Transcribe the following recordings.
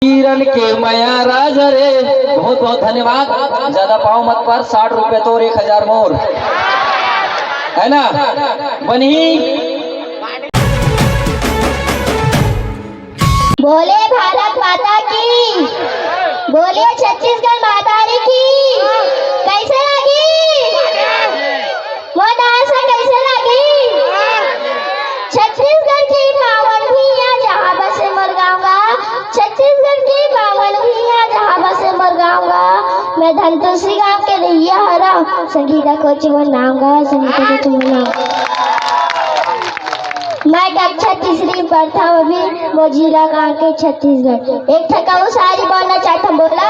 किरण के माया राजा रे। बहुत बहुत धन्यवाद। ज्यादा पाओ मत पर 60 रुपए तो और 1000 मोर है ना बनी। बोले भारत माता की, बोले छत्तीसगढ़ माता की। कैसे लगी वो डांस, कैसे लगी? छत्तीसगढ़ की पावन भूमिया जहाँ बसे मर गाऊंगा, छत्तीसगढ़ की पावन भूमिया जहाँ बसे मर गाऊंगा। मैं धनतुलसी गाँव के नैया हरा संगीता को चुन नाऊंगा, संगीता को चुन नाऊंगा। मैं कक्षा तीसरी पढ़ता हूँ अभी मोजिला गाँव के छत्तीसगढ़। एक थकाऊ शायरी बोलना चाहता हूँ। बोला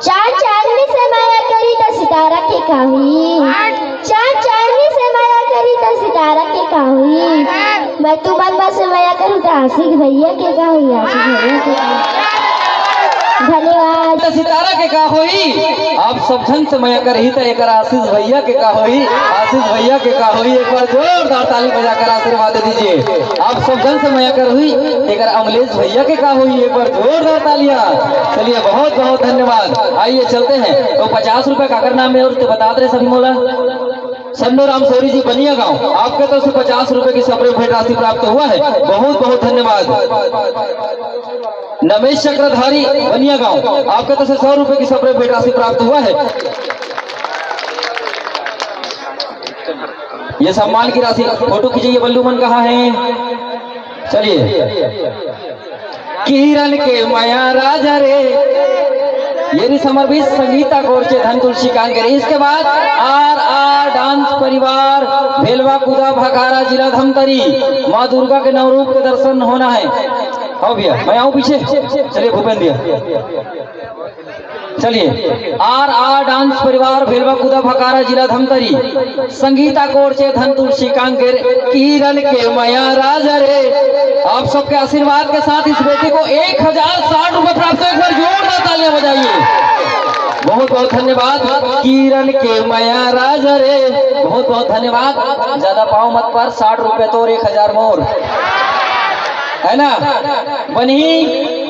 चार चांदनी से माया करी तो सितारा के का हुई, चार चांदनी से माया करी तो सितारा के का हुई। मैं तू मन से माया करूँ तो आशिक भैया के का हुई, आशिक भैया के का। धन्यवाद। सितारा के का होई आप सब जन से मया कर ही तो एक आशीष भैया के का होई, आशीष भैया के का होई। एक बार जोरदार ताली बजाकर आशीर्वाद दे दीजिए। आप सब जन से मया कर हुई एक अमलेश भैया के का होई, एक बार जोरदार तालियां। चलिए बहुत बहुत धन्यवाद। आइए चलते हैं। तो 50 रुपए का करना में और बता दे सभी मोला सन्नो राम सौरी जी बनिया गांव आपके तरफ से 50 रुपए की सप्रे भेंट राशि प्राप्त हुआ है। बहुत बहुत धन्यवाद। नमेश चक्रधारी बनिया गांव आपके तरफ से 100 रुपए की सप्रे भेंट राशि प्राप्त हुआ है। ये सम्मान की राशि। फोटो खींचिए। बल्लू मन कहाँ है? चलिए। किरण के माया राजा रे ये समर्पित संगीता कोर्चे धनतुलसी कांगरे। इसके बाद आर डांस परिवार भेलवा कुदा भखारा जिला धमतरी माँ दुर्गा के नवरूप के दर्शन होना है। आओ भैया मैं आऊँ पीछे। चलिए भूपेंद्र भैया चलिए। आर डांस परिवार भेलवा कुदा भखारा जिला धमतरी संगीता कोर्चे धनतुलसी कांगेर किरण के माया राजा रे। आप सबके आशीर्वाद के साथ इस बेटी को 1060 रुपए प्राप्त। एक बार जोरदार तालियां बजाइए। बहुत बहुत धन्यवाद। किरण के माया राजा रे। बहुत बहुत धन्यवाद। ज्यादा पाओ मत पर 60 रुपए तो और 1000 मोर है ना बनी।